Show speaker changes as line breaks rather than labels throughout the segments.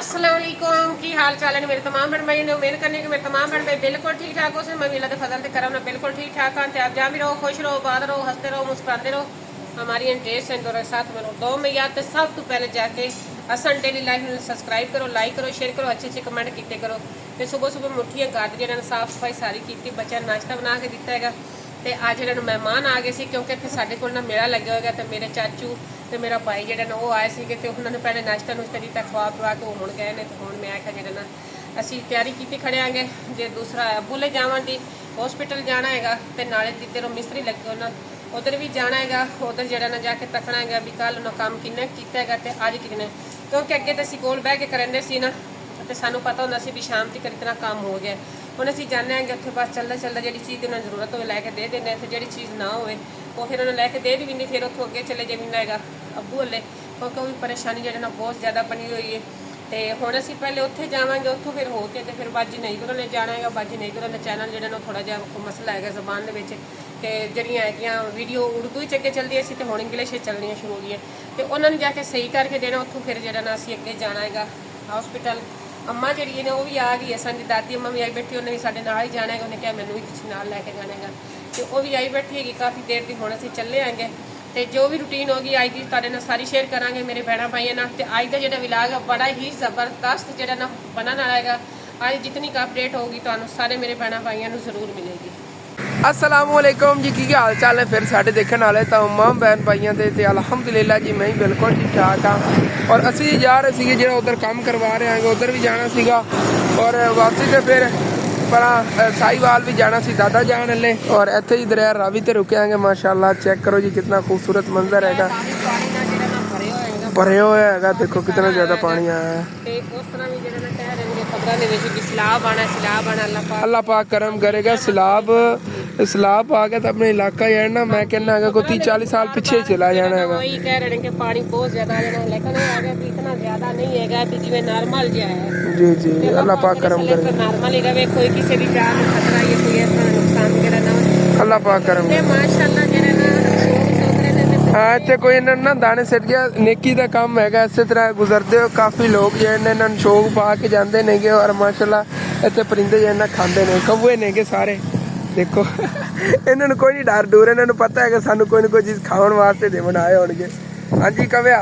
अस्सलाम वालेकुम की हाल चाल है मेरे तमाम बहन भाई ने उम्मीद करने की मेरे तमाम बहन भाई बिल्कुल ठीक ठाक हो से मैं भी अल्लाह के फजल से करम ना बिल्कुल ठीक ठाक हाँ आप जहाँ भी रहो खुश रहो आबाद रहो हंसते रहो मुस्कुराते रहो हमारी इंटरेस्ट है दो साथ में दो में याद सब तो पहले जाके असन डेली लाइफ में सब्सक्राइब करो लाइक करो शेयर करो अच्छे अच्छे कमेंट किए करो तो सुबह सुबह मुठियाँ घर जो साफ सफाई सारी की बच्चों ने नाश्ता बना के दिता है तो अज जो मेहमान आ गए थे क्योंकि इतने साढ़े को मेला लगे होगा तो मेरे चाचू तो मेरा भाई जो ना वो आए थे तो उन्होंने पहले नाश्ता नुश्ता दिता खवा पवा के वो हूँ गए ने तो हूँ मैं आख्या जो ना असी तैयारी की खड़े आगे जो दूसरा अबू ले जावन की हॉस्पिटल जाना है तो नाले जितने मिस्त्री लगे उन्होंने उधर भी जाना है उधर जो ना जाके तकना है भी कल उन्होंने काम किन्ना किया है तो अज किन्ने क्योंकि अगे तो असी कोल बह के करेंगे सी ना तो सानू पता होंदा सी भी शाम तक इतना काम हो गया ਹੁਣ ਅਸੀਂ जाने हैं उत्थे बस चलता चलता जी चीज़ की उन्हें जरूरत हो लैके दे देने तो जी चीज़ ना हो वो फिर उन्हें लैके दे दी भी नहीं फिर उतों अगे चले जाना है अबू हले क्योंकि वो भी परेशानी जो ना बहुत ज़्यादा बनी हुई है तो हुण असीं पहले उत्थे जावांगे उत्थों फिर हो के तो फिर बाजी नहीं गुरु ने जाना है बाजी नहीं गुरु ने चैनल जो थोड़ा जिहा मसला है जबान के तो जड़ियाँ वीडियो उर्दू च अगे चलती सी तो हुण इंग्लिश चलनियाँ शुरू हो गई तो उन्होंने जाके सही करके देना उत्थों फिर जो ना असीं अगे जाना है हॉस्पिटल अम्मा जी ने वो भी आ गई है साडी दादी अम्मा भी आई बैठी उन्हें भी साडे नाल ही जाना है उन्हें कहा मैनू भी किसी नाल लैके जाना है तो वो भी आई बैठी है काफ़ी देर की हुण असीं चले आएंगे तो जो भी रूटीन होगी अज की तुहाडे नाल सारी शेयर करांगे मेरे भैणां भाईयां नाल तो अज का जो विलाग है बड़ा ही जबरदस्त जो ना बनने वाला है अज जितनी का अपडेट होगी तुहानूं सारे मेरे भैणां भाईयां नूं जरूर मिलेगी।
अस्सलामुअलैकुम जी की हाल चाल है फिर साढ़े देखने वाले तमाम बहन भाइयों के अलहमदुलिल्लाह जी मैं बिल्कुल ठीक ठाक हाँ और असी जा रहे थे जो उधर काम करवा रहे हैं उधर भी जाना सीगा और वापसी तो फिर पर साहिवाल भी जाना सी दादा जान ले और इत्थे ही दरिया रावी ते रुके आएंगे माशाल्लाह चेक करो जी कितना खूबसूरत मंजर है भरे हुए है देखो कितना ज़्यादा पानी आया है अल्लाह पाक करम करेगा सैलाब आ गया तो अपने इलाका जो है ना मैं कहना है कोई 30-40 साल पीछे चला जाना है
वही कह रहे हैं कि पानी बहुत ज्यादा है लेकिन ये आ गया कि इतना ज्यादा नहीं है कि जिਵੇਂ नॉर्मल जिहा है
जी जी अल्लाह पाक करम करेगा
नॉर्मल ही रहे कोई किसी भी जान में खतरा ये कोई ऐसा नुकसान वगैरह ना हो
अल्लाह पाक करम
ते माशाल्लाह जेरा ना
हाँ इतने कोई इन्होंने ना दाने सिट गया नेकी का काम है इस तरह गुजरते हो काफ़ी लोग जो इन्होंने शौक पा के जाते हैं और माशाल्लाह इतने परिंदे जो खाते हैं कौए ने सारे देखो इन्होंने कोई नहीं डर डूर इन्होंने पता है कि सानू कोई ना कोई चीज़ खाने वास्ते देवन आए होंगे। हाँ जी कव्या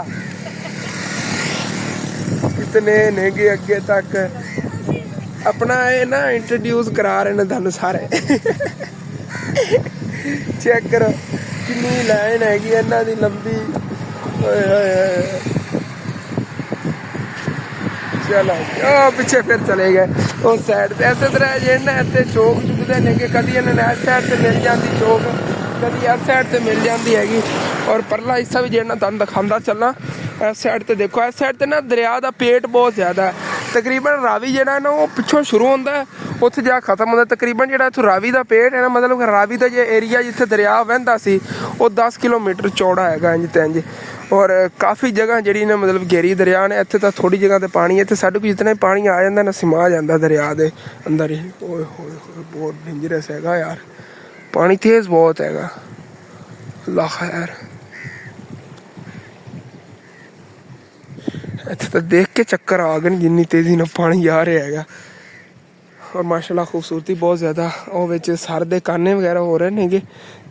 कितने नेगे अगे तक अपना ये ना इंट्रोड्यूस करा रहे हैं थानू सारे चेक करो कितनी लाइन हैगी इन्हां दी लंबी चलो पिछे फिर चले गए उस साइड पे इस तरह जे ना इतने चौक चुकते हैं कि कभी इन्होंने इस साइड से मिल जाती चौक कभी इस साइड से मिल जाती हैगी और परला हिस्सा भी जो ना तुहानूं दिखांदा चलना इस साइड से देखो इस साइड से ना दरिया का पेट बहुत ज़्यादा है तकरीबन रावी जो ना वो पिछों शुरू होता है उत्थे जा खत्म होता तकरीबन जो इत्थों रावी का पेट है ना मतलब रावी का जो एरिया जिथे दरिया वहंदा सी वो 10 किलोमीटर चौड़ा है इंज ते इंज और काफ़ी जगह जी ना मतलब घेरी दरिया ने इतने तो थोड़ी जगह तो पानी है इतने साढ़े को जितना पानी आ जाता ना समा जाता दरिया के अंदर ही बहुत डेंजरस है यार पानी तेज़ बहुत है अल्लाह खैर इतने तो देख के चक्कर आ गए जिन्नी तेज़ी ना पानी आ रहा है और माशाल्लाह खूबसूरती बहुत ज़्यादा वो सर दे काने वगैरह हो रहे हैं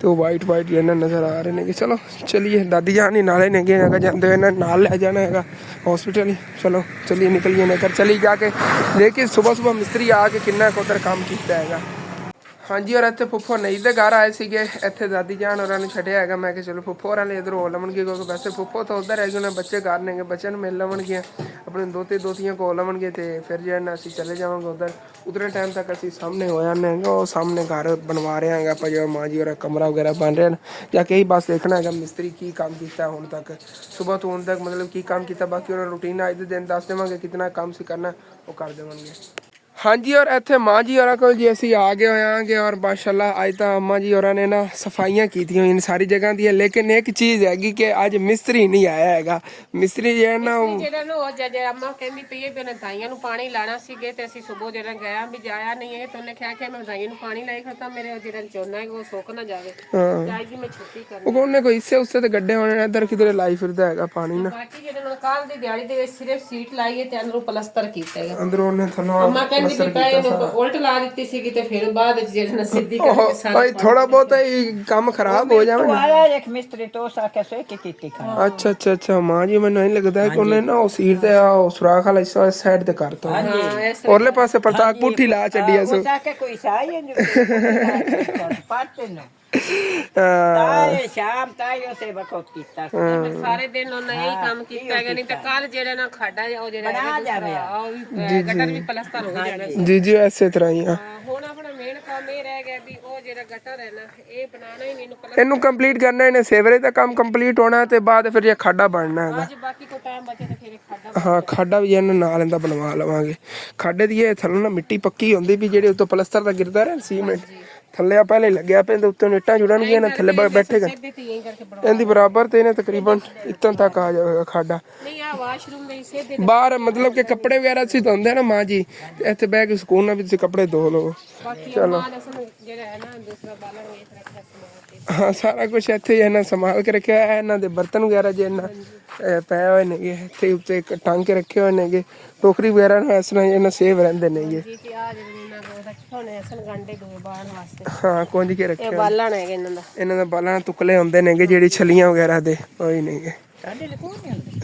तो वाइट वाइट जो नज़र आ रहे हैं चलो चलिए दादी जान ही नाले ने अगर जाते हुए नाल लै जाना है हॉस्पिटल ही चलो चलिए निकलिए नगर चली जाके देखिए सुबह सुबह मिस्त्री आके किन्ना उधर काम किया है। हाँ जी और इतने फुफो नहीं तो घर आए थे इतने दादी जान और छड़िया है मैं कि चलो फुफो और इधर हो लवनगे क्योंकि वैसे फुफो तो उधर है उन्हें बच्चे घर ने बच्चे मिल लवनगे अपने दोते दोतियां को लवनगे तो फिर जो है ना असी चले जावांगे उधर उतने टाइम तक असी सामने हो जाने वो सामने घर बनवा रहे हैं आप जो माँ जी और कमरा वगैरह बन रहे हैं जाके ही बस देखना है मिस्त्री की काम किया हुण तक सुबह तो हुण तक मतलब की काम किया बाकी उन्होंने रूटीन अज के दिन दस देवे कितना काम से करना वो कर देवे। ਹਾਂਜੀ ਔਰ ਇੱਥੇ ਮਾਂ ਜੀ ਹੋਰਾਂ ਕੋਲ ਜੀ ਅਸੀਂ ਆ ਗਏ ਹੋਇਆਂਗੇ ਔਰ ਮਾਸ਼ਾਅੱਲਾ ਅੱਜ ਤਾਂ ਅੰਮਾ ਜੀ ਹੋਰਾਂ ਨੇ ਨਾ ਸਫਾਈਆਂ ਕੀਤੀਆਂ ਹੋਈਆਂ ਨੇ ਸਾਰੀ ਜਗ੍ਹਾ ਦੀਆਂ ਲੇਕਿਨ ਇੱਕ ਚੀਜ਼ ਹੈਗੀ ਕਿ ਅੱਜ ਮਿਸਤਰੀ ਨਹੀਂ ਆਇਆ ਹੈਗਾ ਮਿਸਤਰੀ ਜਿਹੜਾ ਨਾ
ਮਿਸਤਰੀ ਜਿਹੜਾ ਨਾ ਉਹ ਜਦ ਅੰਮਾ ਕਹਿੰਦੀ ਪਈ ਹੈ ਵੀ ਉਹਨੇ ਦਾਈਆਂ ਨੂੰ ਪਾਣੀ ਲਾਣਾ ਸੀਗੇ ਤੇ ਅਸੀਂ ਸਵੇਰ ਜਿਹੜਾ ਗਿਆ ਵੀ ਜਾਇਆ ਨਹੀਂ ਹੈ ਤੇ ਉਹਨੇ ਕਿਹਾ ਕਿ ਮੈਂ ਦਾਈਆਂ ਨੂੰ ਪਾਣੀ ਲਾਈ ਖਤਾ ਮੇਰੇ ਜਿਹੜਾ ਝੋਨਾ ਹੈ ਉਹ ਸੁੱਕ ਨਾ ਜਾਵੇ
ਹਾਂ
ਅੱਜ ਦੀ ਮੈਂ ਛੁੱਟੀ ਕਰਨੀ
ਉਹ ਉਹਨੇ ਕੋਈ ਹਿੱਸੇ ਉਸੇ ਤੇ ਗੱਡੇ ਹੋਣੇ ਨੇ ਇੱਧਰ ਕਿਧਰੇ ਲਾਈ ਫਿਰਦਾ ਹੈਗਾ ਪਾਣੀ ਨਾ
ਬਾਕੀ ਜਿਹੜੇ ਨਾਲ ਕੱਲ ਦੀ ਦਿਹਾੜੀ ਦੇ ਵਿੱਚ ਸਿਰਫ ਸੀਟ ਲਾਈ ਹੈ ਤੇ ਅੰਦਰੋਂ ਪਲਸਤਰ ਕੀਤਾ ਹੈਗਾ
ਅੰਦਰੋਂ ਉਹਨੇ ਥੱਲੋਂ
ਅੰਮਾ ਕਹਿੰਦੀ ਵੀ ਪਹਿਲੇ ਇਹਨੂੰ ਉਲਟ ਲਾ ਦਿੱਤੀ ਸੀਗੀ ਤੇ ਫਿਰ ਬਾਅਦ ਵਿੱਚ ਜਿਹੜਾ ਨਾ ਸਿੱਧੀ ਕਰਕੇ ਸਾਰਾ
ਭਾਈ ਥੋੜਾ ਬਹੁਤ ਹੀ ਕੰਮ ਖਰਾਬ ਹੋ ਜਾਵੇ ਨਾ
ਆਇਆ ਇੱਕ ਮਿਸਤਰੀ ਤੋਂ ਸਾਕੇ ਸੇ ਕੀਤੀ ਕਰ
ਅੱਛਾ ਮਾਂ ਜੀ ਮੈਨੂੰ ਨਹੀਂ ਲੱਗਦਾ ਕਿ ਉਹਨੇ ਨਾ ਉਹ ਸੀਟ ਤੇ ਆ ਉਹ ਸੁਰਾਖ ਵਾਲਾ ਹਿੱਸਾ ਸਾਈਡ ਤੇ ਕਰਤਾ ਔਰਲੇ ਪਾਸੇ ਪਰਤਾਕ ਪੁੱਠੀ ਲਾ ਛੱਡੀ ਐ
ਉਹ ਸਾਕੇ ਕੋਈ ਸਾਈ ਹੈ ਪਾਟੇ ਨੂੰ ਤਾਏ ਸ਼ਾਮ ਤਾਏ ਉਸੇ ਵਕਤ ਕੀਤਾ
ਸਾਰੇ ਦਿਨ ਉਹਨਾਂ ਇਹੀ ਕੰਮ ਕੀਤਾ ਹੈਗਾ ਨਹੀਂ ਤਾਂ ਕੱਲ ਜਿਹੜਾ ਨਾ ਖਾਡਾ ਉਹ ਜਿਹੜਾ
ਬਣਾ ਜਾਵੇ
ਉਹ ਵੀ ਗਟਰ ਵੀ ਪਲਸਤਰ ਹੋ ਜਾਣਾ
ਜੀ ਐਸੇ ਤਰ੍ਹਾਂ ਹੀ ਆ
ਹੁਣ ਆਪਣਾ ਮੇਨ ਕੰਮ ਇਹ ਰਹਿ ਗਿਆ ਵੀ ਉਹ ਜਿਹੜਾ ਗਟਰ ਹੈ ਨਾ ਇਹ ਬਣਾਉਣਾ ਹੀ ਮੈਨੂੰ
ਇਹਨੂੰ ਕੰਪਲੀਟ ਕਰਨਾ ਇਹਨੇ ਸੇਵਰੇ ਦਾ ਕੰਮ ਕੰਪਲੀਟ ਹੋਣਾ ਤੇ ਬਾਅਦ ਫਿਰ ਇਹ ਖਾਡਾ ਬਣਨਾ ਹੈਗਾ
ਅੱਜ ਬਾਕੀ ਕੋਈ ਟਾਈਮ ਬਚੇ ਤੇ ਫਿਰ ਖਾਡਾ
ਹਾਂ ਖਾਡਾ ਵੀ ਇਹਨਾਂ ਨਾਲ ਇਹਦਾ ਬਣਵਾ ਲਵਾਂਗੇ ਖਾਡੇ ਦੀ ਇਹ ਥੱਲੋਂ ਨਾ ਮਿੱਟੀ ਪੱਕੀ ਹੁੰਦੀ ਵੀ ਜਿਹੜੇ ਉੱਤੋਂ ਪਲਸਤਰ ਦਾ ਗਿਰਦਾ ਰਿਹਾ ਸੀਮੈਂਟ ਥੱਲੇ ਆ ਪਹਿਲੇ ਲੱਗਿਆ ਪੈਂਦਾ ਉੱਤੋਂ ਇੱਟਾਂ ਜੁੜਨਗੀਆਂ ਨਾ ਥੱਲੇ ਬੈਠੇਗਾ ਇਹਦੀ ਬਰਾਬਰ ਤੇ ਇਹਨੇ ਤਕਰੀਬਨ ਇੱਥੋਂ ਤੱਕ ਆ ਜਾਵੇਗਾ ਖਾਡਾ
ਨਹੀਂ ਆ ਵਾਸ਼ਰੂਮ ਦੇ ਹਿੱਸੇ ਦੇ
ਬਾਹਰ ਮਤਲਬ ਕਿ ਕੱਪੜੇ ਵਗੈਰਾ ਅਸੀਂ ਧੋਂਦੇ ਨਾ ਮਾਂ ਜੀ ਤੇ ਇੱਥੇ ਬਹਿ ਕੇ ਸਕੂਨ ਨਾਲ ਵੀ ਤੁਸੀਂ ਕੱਪੜੇ ਧੋ ਲਓ
ਬਾਕੀ ਮਾਂ ਦਸਨ ਜਿਹੜਾ ਹੈ ਨਾ ਦੂਸਰਾ ਬਾਲਣ ਵੇਖ ਰੱਖਿਆ ਸਮਾਨ
ਹਾਂ ਸਾਰਾ ਕੁਝ ਇੱਥੇ ਹੀ ਇਹਨਾਂ ਸੰਭਾਲ ਕੇ ਰੱਖਿਆ ਹੈ ਇਹਨਾਂ ਦੇ ਬਰਤਨ ਵਗੈਰਾ ਜੇ ਇਹਨਾਂ ਪਏ ਹੋਏ ਨੇਗੇ ਇੱਥੇ ਉੱਤੇ ਟੰਗ ਕੇ ਰੱਖੇ ਹੋਏ ਨੇਗੇ ਟੋਕਰੀ ਵਗੈਰਾ ਨਾਲ ਇਸ ਤਰ੍ਹਾਂ ਇਹਨਾਂ ਸੇਵ ਰਹਿੰਦੇ ਨੇਗੇ
ਜੀ ਤੇ ਆ ਜਿਹੜੇ ਇਹਨਾਂ ਕੋਲ ਰੱਖੇ ਹੋਣੇ ਅਸਲ ਗੰਡੇ ਦੋਏ ਬਾਣ ਵਾਸਤੇ
ਹਾਂ ਕੁੰਝ ਕੇ ਰੱਖੇ
ਇਹ ਬਾਲਣ ਹੈਗੇ ਇਹਨਾਂ ਦਾ
ਬਾਲਾਂ ਤੁਕਲੇ ਹੁੰਦੇ ਨੇਗੇ ਜਿਹੜੀ ਛਲੀਆਂ ਵਗੈਰਾ ਦੇ ਉਹੀ ਨੇਗੇ
ਸਾਡੇ ਲਿਖੋ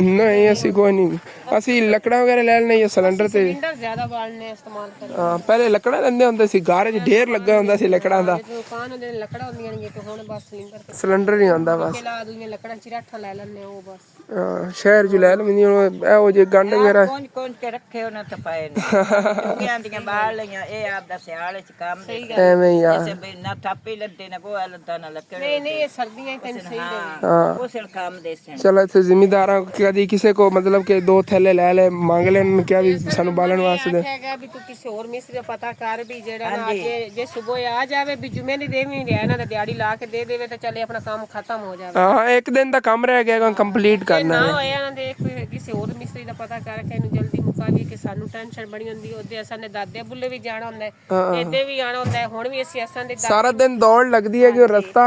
ਨਹੀਂ ਅਸੀਂ ਕੋਈ ਨਹੀਂ ਅਸੀਂ ਲੱਕੜਾਂ ਵਗੈਰਾ ਲੈ ਲੈਣੇ ਜਾਂ ਸਿਲੰਡਰ ਤੇ
ਸਿਲੰਡਰ ਜ਼ਿਆਦਾ ਬਾਲਣੇ ਇਸਤੇਮਾਲ ਕਰਦੇ
ਹਾਂ ਪਹਿਲੇ ਲੱਕੜਾਂ ਲੈਂਦੇ ਹੁੰਦੇ ਸੀ ਗਾਰੇ 'ਚ ਢੇਰ ਲੱਗਾ ਹੁੰਦਾ ਸੀ ਲੱਕੜਾਂ ਦਾ
ਦੁਕਾਨ ਹੁੰਦੇ ਨੇ ਲੱਕੜਾਂ ਹੁੰਦੀਆਂ ਨੇ ਤੇ ਹੁਣ ਬਸ ਸਿਲੰਡਰ ਤੇ
ਸਿਲੰਡਰ ਨਹੀਂ ਆਉਂਦਾ ਬਸ
ਪਹਿਲਾਂ ਦੂਜੀਆਂ ਲੱਕੜਾਂ ਚਿਰਾਠਾ ਲੈ ਲੈਣੇ ਉਹ ਬਸ
ਸ਼ਹਿਰ 'ਚ ਲੈ ਲੈਂਦੀ ਹੁਣ ਇਹੋ ਜਿਹੇ ਗੰਢ ਵਗੈਰਾ
ਕੌਣ ਕੇ ਰੱਖੇ ਉਹਨਾਂ ਤੇ ਪਏ ਨੇ ਚੁਗੀਆਂ ਦੀਆਂ ਬਾਲ ਲਈਆਂ ਇਹ ਆਪ ਦਾ ਸਿਆਲ ਚ ਕੰਮ ਦੇ
ਐਵੇਂ ਹੀ ਆ
ਇਸੇ ਬਈ ਨਾ ਥਾਪੀ ਲੱਦੇ ਨਾ ਗੋਆ ਲੱਦਾ ਨਾ ਲੱਕੜ
ਨਹੀਂ ਇਹ ਸਰਦੀਆਂ ਹੀ ਤੈਨੂੰ ਸਹੀ ਦੇ
ਹਾਂ
ਉਸੇ ਕੰਮ ਦੇ ਸਨ
ਚਲੋ ਇੱਥੇ ਜ਼ਿਮੀਦਾਰਾਂ ਕਦੀ ਕਿਸੇ ਕੋ ਮਤਲਬ ਕਿ 2 ਥੈਲੇ ਲੈ ਲੈ ਮੰਗ ਲੈਣ ਕਿਹਾ ਵੀ ਸਾਨੂੰ ਬਾਲਣ ਵਾਸਤੇ ਦੇ
ਹੈਗਾ ਵੀ ਤੂੰ ਕਿਸੇ ਹੋਰ ਮਿਸਤਰੀ ਦਾ ਪਤਾ ਕਰ ਵੀ ਜਿਹੜਾ ਨਾ ਜੇ ਸਵੇਰ ਆ ਜਾਵੇ ਵੀ ਜੁਮੇ ਨਹੀਂ ਦੇਵੀਂ ਰਿਹਾ ਇਹਨਾਂ ਦਾ ਦਿਹਾੜੀ ਲਾ ਕੇ ਦੇ ਦੇਵੇ ਤਾਂ ਚੱਲੇ ਆਪਣਾ ਕੰਮ ਖਤਮ ਹੋ ਜਾਵੇ
ਹਾਂ ਇੱਕ ਦਿਨ ਦਾ ਕੰਮ ਰਹਿ ਗਿਆ ਕੰਪਲੀਟ ਕਰਨਾ
ਨਾ ਹੋਇਆ ਇਹਨਾਂ ਦੇ ਕਿਸੇ ਹੋਰ ਮਿਸਤਰੀ ਦਾ ਪਤਾ ਕਰਕੇ ਇਹਨੂੰ ਜਲਦੀ ਮੁਕਾ ਦੀ ਕਿ ਸਾਨੂੰ ਟੈਨਸ਼ਨ ਬਣੀ ਹੁੰਦੀ ਉਹਦੇ ਅਸਾਂ ਦੇ ਦਾਦੇ ਬੁੱਲੇ ਵੀ ਜਾਣਾ ਹੁੰਦਾ ਹੈ ਇਹਦੇ ਵੀ ਆਣਾ ਹੁੰਦਾ ਹੈ ਹੁਣ ਵੀ ਅਸੀਂ ਅਸਾਂ ਦੇ
ਸਾਰਾ ਦਿਨ ਦੌੜ ਲੱਗਦੀ ਹੈ ਕਿ ਉਹ ਰਸਤਾ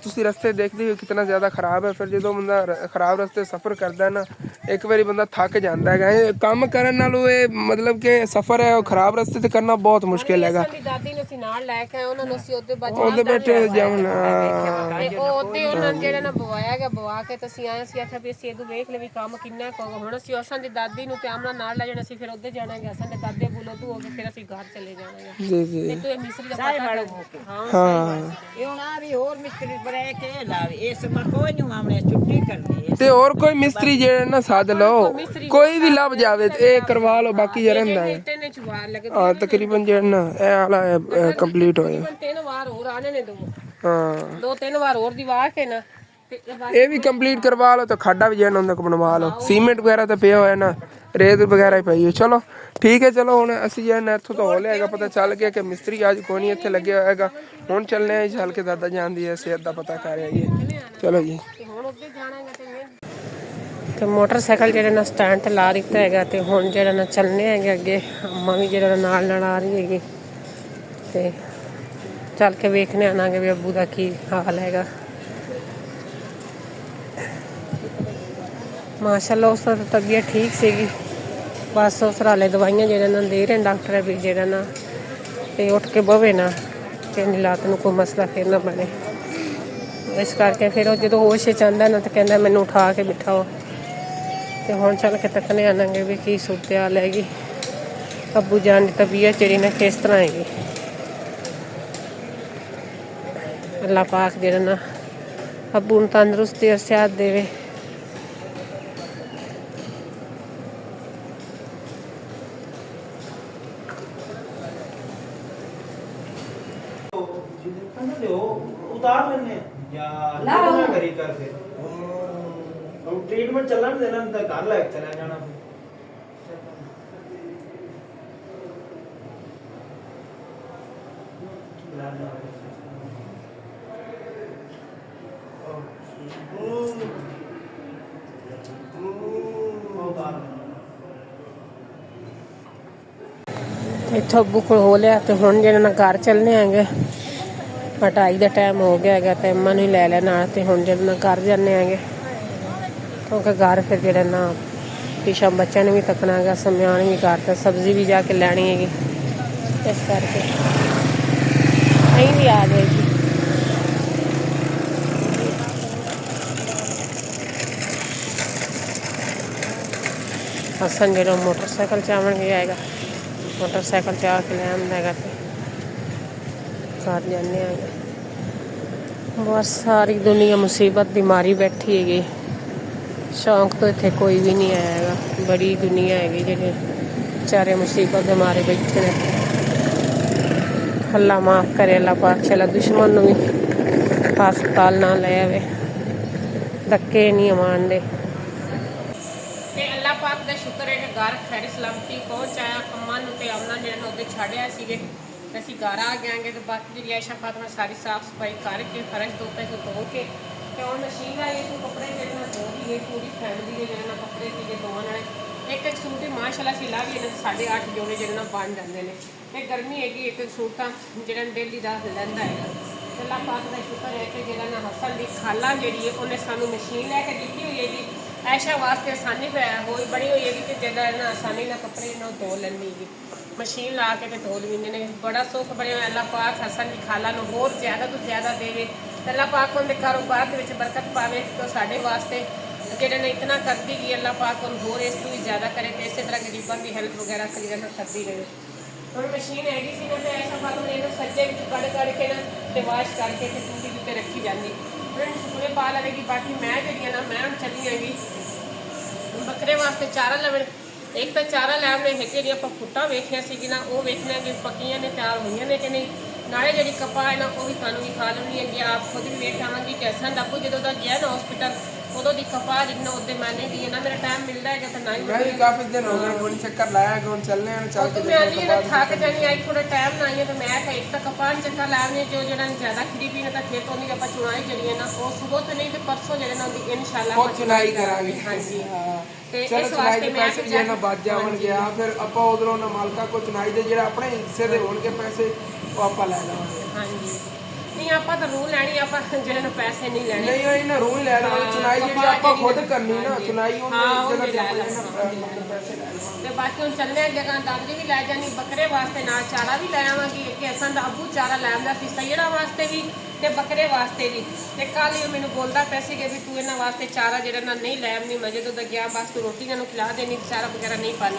ਤੁਸੀਂ ਰਸਤੇ ਦੇਖਦੇ ਹੋ ਕਿੰਨਾ ਜ਼ਿਆਦਾ ਖਰਾਬ ਹੈ ਫਿਰ ਜਦੋਂ ਬੰਦਾ ਖਰਾਬ ਰਸਤੇ ਸਫ਼ਰ ਕਰਦਾ ਨਾ ਇੱਕ ਵਾਰੀ ਬੰਦਾ ਥੱਕ ਜਾਂਦਾ ਹੈਗਾ ਇਹ ਕੰਮ ਕਰਨ ਨਾਲੋਂ ਇਹ ਮਤਲਬ ਕਿ ਸਫ਼ਰ ਹੈ ਉਹ ਖਰਾਬ ਰਸਤੇ ਤੇ ਕਰਨਾ ਬਹੁਤ ਮੁਸ਼ਕਿਲ ਹੈਗਾ
ਸਾਡੀ ਦਾਦੀ ਨੂੰ ਅਸੀਂ ਨਾਲ ਲੈ ਕੇ ਆਏ ਉਹਨਾਂ ਨੂੰ ਅਸੀਂ
ਉਹਦੇ ਬੈਠੇ ਜਾਵਣ
ਉਹਦੇ ਉਹਨਾਂ ਨੇ ਜਿਹੜਾ ਨਾ ਬਵਾਇਆ ਗਿਆ ਬਵਾ ਕੇ ਤੇ ਅਸੀਂ ਆਏ ਸੀ ਆਖਿਆ ਵੀ ਅਸੀਂ ਇਹਨੂੰ ਵੇਖ ਲੈ ਵੀ ਕੰਮ ਕਿੰਨਾ ਕਹੋਗਾ ਹੁਣ ਅਸੀਂ ਅਸਾਂ ਦੀ ਦਾਦੀ ਨੂੰ ਤੇ ਆਮਨਾ ਨਾਲ ਲੈ ਜਾਣਾ ਸੀ ਫਿਰ ਉੱਧਰ ਜਾਣਾ ਗਿਆ ਅਸਾਂ ਦੇ ਦਾਦੇ ਬੋਲੋ ਤੂੰ ਹੋ ਕੇ ਫਿਰ ਅਸੀਂ ਘਰ ਚਲੇ ਜਾਣਾ
ਜੀ
ਤੇ ਤੂੰ ਇਹ ਮਿਸਰੀ ਦਾ ਪਤਾ
ਹਾਂ
ਇਹ ਹੁਣ ਆ ਵੀ ਹੋਰ ਮਿਸਤਰੀ ਬਰੇ ਕੇ ਲਾਵੇ ਇਸ ਮਾ ਕੋਈ ਨਹੀਂ ਆਮਣੇ ਛੁੱਟੀ ਕਰਨੀ
ਤੇ ਹੋਰ ਕੋਈ ਮਿਸਤਰੀ ਜਿਹੜਾ ਨਾ ਸਾਧ ਲਓ ਕੋਈ ਵੀ ਲੱਭ ਜਾਵੇ ਤੇ ਇਹ ਕਰਵਾ ਲਓ ਬਾਕੀ ਜਿਹੜਾ ਹੁੰਦਾ ਹੈ
ਟੈਨੇ ਚ ਵਾਰ ਲੱਗੇ
ਤਕਰੀਬਨ ਜਿਹੜਾ ਨਾ ਇਹ ਵਾਲਾ ਕੰਪਲੀਟ ਹੋਇਆ
3 ਵਾਰ ਹੋਰ ਆਣੇ ਨੇ ਦੋ
ਹਾਂ
2-3 ਵਾਰ ਹੋਰ ਦੀ ਵਾਹ ਕੇ ਨਾ ਤੇ
ਇਹ ਵੀ ਕੰਪਲੀਟ ਕਰਵਾ ਲਓ ਤਾਂ ਖਾਡਾ ਵੀ ਜਿਹੜਾ ਹੁੰਦਾ ਕੋ ਬਣਵਾ ਲਓ ਸੀਮੈਂਟ ਵਗੈਰਾ ਤਾਂ ਪਿਆ ਹੋਇਆ ਨਾ ਰੇਤ ਵਗੈਰਾ ਹੀ ਪਈ ਹੈ ਚਲੋ ਠੀਕ ਹੈ ਚਲੋ ਹੁਣ ਅਸੀਂ ਜਿਹੜਾ ਇੱਥੋਂ ਤੋਂ ਹੋ ਲਿਆਗਾ ਪਤਾ ਚੱਲ ਗਿਆ ਕਿ ਮਿਸਤਰੀ ਅੱਜ ਕੋਈ ਨਹੀਂ ਇੱਥੇ ਲੱਗਿਆ ਹੋਏਗਾ ਹੁਣ ਚੱਲਨੇ ਆ ਚੱਲ ਕੇ ਦਾਦਾ ਜਾਂਦੀ ਹੈ ਸਿਹਤ ਦਾ ਪਤਾ ਕਰ ਆਈਏ ਚਲੋ ਜੀ
ਹੁਣ ਉੱਧਰ ਜਾਣਾਗਾ ਤੇ ਮੋਟਰਸਾਈਕਲ ਜਿਹੜਾ ਨਾ ਸਟੈਂਡ ਤੇ ਲਾ ਦਿੱਤਾ ਹੈਗਾ ਤੇ ਹੁਣ ਜਿਹੜਾ ਨਾ ਚੱਲਨੇ ਹੈਗੇ ਅੱਗੇ ਅੰਮਾ ਵੀ ਜਿਹੜਾ ਨਾਲ ਆ ਰਹੀ ਹੈਗੀ ਤੇ ਚੱਲ ਕੇ ਵੇਖਣੇ ਆਣਾਗੇ ਵੀ ਅੱਬੂ ਦਾ ਕੀ ਹਾਲ ਹੈਗਾ ਮਾਸ਼ਾਅੱਲਾ ਉਸ ਦਾ ਤਬੀਅਤ ਠੀਕ ਸੀਗੀ ਬਸ ਉਸ ਰਾਲੇ ਦਵਾਈਆਂ ਜਿਹੜੇ ਨਾ ਦੇ ਰਹੇ ਡਾਕਟਰ ਵੀ ਜਿਹੜਾ ਨਾ ਤੇ ਉੱਠ ਕੇ ਬਵੇ ਨਾ ਕਹਿੰਦੀ ਲਾਤ ਨੂੰ ਕੋਈ ਮਸਲਾ ਫਿਰ ਨਾ ਬਣੇ ਇਸ ਕਰਕੇ ਫਿਰ ਉਹ ਜਦੋਂ ਹੋਸ਼ 'ਚ ਆਉਂਦਾ ਨਾ ਤਾਂ ਕਹਿੰਦਾ ਮੈਨੂੰ ਉਠਾ ਕੇ ਬਿਠਾਓ ਤੇ ਹੁਣ ਚੱਲ ਕੇ ਤੱਕਣੇ ਆਣਾਗੇ ਵੀ ਕੀ ਸੂਰਤ ਹਾਲ ਹੈਗੀ ਅੱਬੂ ਜਾਨ ਦੀ ਤਬੀਅਤ ਜਿਹੜੀ ਨਾ ਕਿਸ ਤਰ੍ਹਾਂ ਹੈਗੀ ਅੱਲਾਹ ਪਾਕ ਜਿਹੜਾ ਨਾ ਅੱਬੂ ਨੂੰ ਤੰਦਰੁਸਤੀ ਔਰ ਸਿਹਤ ਦੇਵੇ
उतार लेने यार ना करी कर फिर हम ट्रीटमेंट चलन देना तो घर ले चला जाना
ਇੱਥੋਂ ਬੁੱਕ ਹੋ ਲਿਆ ਤੇ ਹੁਣ ਜਿਹੜਾ ਨਾ ਘਰ ਚੱਲਨੇ ਆਂਗੇ। ਪਟਾਈ ਦਾ ਟਾਈਮ ਹੋ ਗਿਆ ਹੈਗਾ ਤੇ ਅੰਮਾ ਨੂੰ ਲੈ ਲੈਣਾ ਤੇ ਹੁਣ ਜਿਹੜਾ ਨਾ ਘਰ ਜਾਂਦੇ ਆਂਗੇ ਕਿਉਂਕਿ ਘਰ ਫਿਰ ਜਿਹੜਾ ਨਾ ਪਿਛਾ ਬੱਚਿਆਂ ਨੂੰ ਵੀ ਤੱਕਣਾ ਹੈਗਾ, ਸਮਾਨ ਵੀ ਘਰ ਤੇ ਸਬਜ਼ੀ ਵੀ ਜਾ ਕੇ ਲੈਣੀ ਹੈਗੀ, ਇਸ ਕਰਕੇ ਅਸੀਂ ਵੀ ਆ ਜਾਏਗੀ। ਹਸਨ ਜਿਹੜਾ ਮੋਟਰਸਾਈਕਲ ਚਾਵਣ ਗਿਆ ਹੈਗਾ, ਮੋਟਰਸਾਈਕਲ ਚਾ ਕੇ ਲੈ ਆਉਂਦਾ ਹੈਗਾ ਤੇ ਘਰ ਜਾਂਦੇ ਆਂਗੇ। ਬਸ ਸਾਰੀ ਦੁਨੀਆ ਮੁਸੀਬਤ ਦੀ ਮਾਰੀ ਬੈਠੀ ਹੈਗੀ, ਸ਼ੌਂਕ ਤੋਂ ਇੱਥੇ ਕੋਈ ਵੀ ਨਹੀਂ ਆਇਆ ਹੈਗਾ। ਬੜੀ ਦੁਨੀਆ ਹੈਗੀ ਜਿਹੜੇ ਵਿਚਾਰੇ ਮੁਸੀਬਤ ਦੇ ਮਾਰੇ ਬੈਠੇ ਨੇ। ਅੱਲਾ ਮਾਫ ਕਰੇ, ਅੱਲਾ ਪਾਕ ਚਲਾ ਦੁਸ਼ਮਣ ਨੂੰ ਵੀ ਹਸਪਤਾਲ ਨਾ ਲੈ ਆਵੇ, ਧੱਕੇ ਨਹੀਂ ਮਾਣਦੇ। ਤੇ ਅੱਲਾ ਪਾਕ ਦਾ ਸ਼ੁਕਰ ਹੈ ਕਿ ਘਰ ਖੈਰ ਸਲਾਮਤੀ ਪਹੁੰਚ ਆਇਆ। ਅੰਮਾ ਨੂੰ ਤੇ ਆਮਨਾ ਜਿਹੜਾ ਨਾ ਉਹਦੇ ਛੱਡਿਆ ਸੀਗੇ ਤੇ ਅਸੀਂ ਘਰ ਆ ਗਏ ਤੇ ਬਾਕੀ ਜਿਹੜੀ ਆਇਸ਼ਾ ਫਾਤਮਾ ਸਾਰੀ ਸਾਫ ਸਫਾਈ ਕਰਕੇ ਫਰਸ਼ ਧੋਤੇ ਤੋਂ ਧੋ ਕੇ ਤੇ ਹੁਣ ਮਸ਼ੀਨ ਆਈ ਤੋਂ ਕੱਪੜੇ ਜਿਹੜੇ ਨਾ ਧੋ ਲਈਏ। ਪੂਰੀ ਫੈਮਿਲੀ ਦੇ ਜਿਹੜੇ ਨਾ ਕੱਪੜੇ ਸੀਗੇ ਧੋਣ ਵਾਲੇ, ਇੱਕ ਇੱਕ ਸੂਟ ਹੀ ਮਾਸ਼ਾਅੱਲਾ ਸੀ ਲਾ ਵੀ 8.5 ਜੋੜੇ ਜਿਹੜੇ ਨਾ ਬਣ ਜਾਂਦੇ ਨੇ। ਤੇ ਗਰਮੀ ਹੈਗੀ, ਇੱਕ ਸੂਟ ਤਾਂ ਜਿਹੜਾ ਡੇਲੀ ਦਾ ਲੈਂਦਾ ਹੈਗਾ। ਅੱਲਾ ਪਾਕ ਦਾ ਸ਼ੁਕਰ ਹੈ ਕਿ ਜਿਹੜਾ ਨਾ ਹਸਨ ਦੀ ਖਾਲਾ ਜਿਹੜੀ ਹੈ ਉਹਨੇ ਸਾਨੂੰ ਮਸ਼ੀਨ ਲੈ ਕੇ ਦਿੱਤੀ ਹੋਈ ਹੈਗੀ। ਐਸ਼ਾ ਵਾਸਤੇ ਆਸਾਨੀ ਹੋਈ ਬੜੀ ਹੋਈ ਹੈਗੀ ਕਿ ਜਿਹੜਾ ਨਾ ਆਸਾਨੀ ਨਾਲ ਕੱਪੜੇ ਨੂੰ ਧੋ ਲੈਂਦੀ ਹੈਗੀ, ਮਸ਼ੀਨ ਲਾ ਕੇ ਤੇ ਧੋ ਲੈਂਦੇ ਨੇ। ਬੜਾ ਸੁੱਖ ਬਣਿਆ। ਅੱਲਾ ਪਾਕ ਹਸਨ ਦੀ ਖਾਲਾ ਨੂੰ ਹੋਰ ਜ਼ਿਆਦਾ ਤੋਂ ਜ਼ਿਆਦਾ ਦੇਵੇ। ਅੱਲਾ ਪਾਕ ਉਹਦੇ ਕਾਰੋਬਾਰ ਦੇ ਵਿੱਚ ਬਰਕਤ ਪਾਵੇ ਤੇ ਸਾਡੇ ਵਾਸਤੇ ਜਿਹੜੇ ਨੇ ਇਤਨਾ ਕਰਦੀ ਗਈ, ਅੱਲਾ ਪਾਕ ਉਹਨੂੰ ਹੋਰ ਇਸ ਤੋਂ ਵੀ ਜ਼ਿਆਦਾ ਕਰੇ ਤੇ ਇਸੇ ਤਰ੍ਹਾਂ ਗਰੀਬਾਂ ਦੀ ਹੈਲਪ ਵਗੈਰਾ ਕਰਦੀ ਰਹੇ। ਹੁਣ ਮਸ਼ੀਨ ਹੈਗੀ ਸੀ ਨਾ ਤੇ ਐਸਾ ਪਾਕ ਨੇ ਇਹਨੂੰ ਸੱਜੇ ਵਿੱਚ ਕੱਢ ਕੇ ਨਾ ਤੇ ਵਾਸ਼ ਕਰਕੇ ਤੇ ਟੂਟੀ ਉੱਤੇ ਰੱਖੀ ਜਾਂਦੀ। ਹੁਣ ਸੁਪਨੇ ਪਾ ਲਵੇਗੀ। ਬਾਕੀ ਮੈਂ ਜਿਹੜੀ ਨਾ ਮੈਂ ਹੁਣ ਚੱਲੀ ਆਂਗੀ ਬੱਕਰੇ ਵਾਸਤੇ ਚਾਰਾ ਲੈਣ। ਇੱਕ ਤਾਂ ਚਾਰਾ ਲੈਣ ਨੇ ਇੱਕ ਜਿਹੜੀ ਆਪਾਂ ਫੁੱਟਾਂ ਵੇਖੀਆਂ ਸੀਗੀ ਨਾ ਉਹ ਵੇਖਣਾ ਕਿ ਪੱਕੀਆਂ ਨੇ, ਤਿਆਰ ਹੋਈਆਂ ਨੇ ਕਿ ਨਹੀਂ। ਨਾਲੇ ਜਿਹੜੀ ਕਪਾਹ ਹੈ ਨਾ ਉਹ ਵੀ ਤੁਹਾਨੂੰ ਵੀ ਖਾ ਲੈਣੀ ਹੈਗੀ। ਆਪ ਖੁਦ ਵੀ ਵੇਖ ਆਵਾਂਗੀ ਕਿ ਹਸਨ ਦਾਬੂ ਜਦੋਂ ਦਾ ਗਿਆ ਨਾ ਹਸਪੀਟਲ ਉਦੋਂ ਦੀ ਕਪਾਹ ਜਿੰਨਾ ਉਹਦੇ ਮੈਨੇ ਦੀ ਹੈ ਨਾ। ਮੇਰਾ ਟਾਈਮ ਮਿਲਦਾ ਹੈਗਾ ਤਾਂ ਨਹੀਂ
ਮੈਂ ਵੀ ਕਾਫੀ ਦਿਨ ਹੋ ਗਏ ਕੋਈ ਚੱਕਰ ਲਾਇਆ ਹੁਣ ਚੱਲਨੇ ਆ ਚੱਲ ਕੇ
ਮੈਂ ਆਂਦੀ ਨਾ ਥੱਕ ਜਾਣੀ ਆਈ ਥੋੜਾ ਟਾਈਮ ਨਾ ਆਈਏ ਤਾਂ ਮੈਂ ਕਿਹਾ ਇੱਕ ਤਾਂ ਕਪਾਹ ਚੱਕਰ ਲਾਉਣੇ ਜੋ ਜਿਹੜਾ ਜ਼ਿਆਦਾ ਖਰੀ ਪੀਣਾ ਤਾਂ ਫਿਰ ਤੋਂ ਨਹੀਂ ਆਪਾਂ ਚੁਣਾਈ ਜਿਹੜੀ ਹੈ ਨਾ ਉਹ ਸੁਬਹ ਤੋਂ ਨਹੀਂ ਤੇ ਪਰਸੋਂ ਜਿਹੜੇ ਨਾ ਉਹਦੀ ਇਨਸ਼ਾਅੱਲਾ
ਬਹੁਤ ਚੁਣਾਈ ਕਰਾਂਗੇ।
ਹਾਂਜੀ ਤੇ
ਚਲੋ
ਇਸ
ਚੁਣਾਈ
ਵਾਸਤੇ
ਦੇ
ਮੈਂ
ਪੈਸੇ ਵੀ ਜਿਹੜਾ ਬਚ ਜਾਵਣ ਗਿਆ ਫਿਰ ਆਪਾਂ ਉਧਰੋਂ ਨਾ ਮਾਲਕਾ ਕੋ ਚੁਣਾਈ ਦੇ ਜਿਹੜਾ ਆਪਣੇ ਹਿੱਸੇ ਦੇ ਹੋਣਗੇ ਪੈਸੇ ਉਹ ਆਪਾਂ ਲੈ ਲਵਾਂਗੇ।
ਹਾਂਜੀ ਨਹੀਂ ਆਪਾਂ ਤਾਂ ਰੂਹ ਲੈਣੀ, ਆਪਾਂ ਜਿਹੜੇ ਨੂੰ ਪੈਸੇ ਨਹੀਂ ਲੈਣੇ।
ਨਹੀਂ ਉਹ ਇਹਨਾਂ ਰੂਹ ਲੈ ਲਵਾਂਗੇ। ਚੁਣਾਈ ਜਿਹੜੀ ਆਪਾਂ ਖੁਦ ਕਰਨੀ ਨਾ ਚੁਣਾਈ ਉਹਨੇ ਜਗ੍ਹਾ ਤੇ ਪੈਸੇ ਲੈ
ਤੇ ਬਾਕੀ ਹੁਣ ਚੱਲਣੇ ਜਗ੍ਹਾ ਦਾਦੀ ਵੀ ਲੈ ਜਾਣੀ ਬੱਕਰੇ ਵਾਸਤੇ, ਨਾਲ ਚਾਰਾ ਵੀ ਲੈ ਆਵਾਂਗੀ। ਕਿ ਅਸਾਂ ਦਾ ਅੱਬੂ ਚਾਰਾ ਲੈ ਆਉਂਦਾ ਸੀ ਸਈੜਾ ਵਾਸਤੇ ਵੀ ਤੇ ਬੱਕਰੇ ਵਾਸਤੇ ਵੀ। ਤੇ ਕੱਲ ਹੀ ਮੈਨੂੰ ਬੋਲਦਾ ਪੈ ਸੀਗੇ ਵੀ ਤੂੰ ਇਹਨਾਂ ਵਾਸਤੇ ਚਾਰਾ ਜਿਹੜਾ ਨਾ ਨਹੀਂ ਲੈ ਆਉਂਦੀ, ਮੈਂ ਜਦੋਂ ਦਾ ਗਿਆ ਬਸ ਤੂੰ ਰੋਟੀ ਇਹਨਾਂ ਨੂੰ ਖਿਲਾ ਦੇਣੀ, ਚਾਰਾ ਵਗੈਰਾ ਨਹੀਂ ਪਾਣੀ।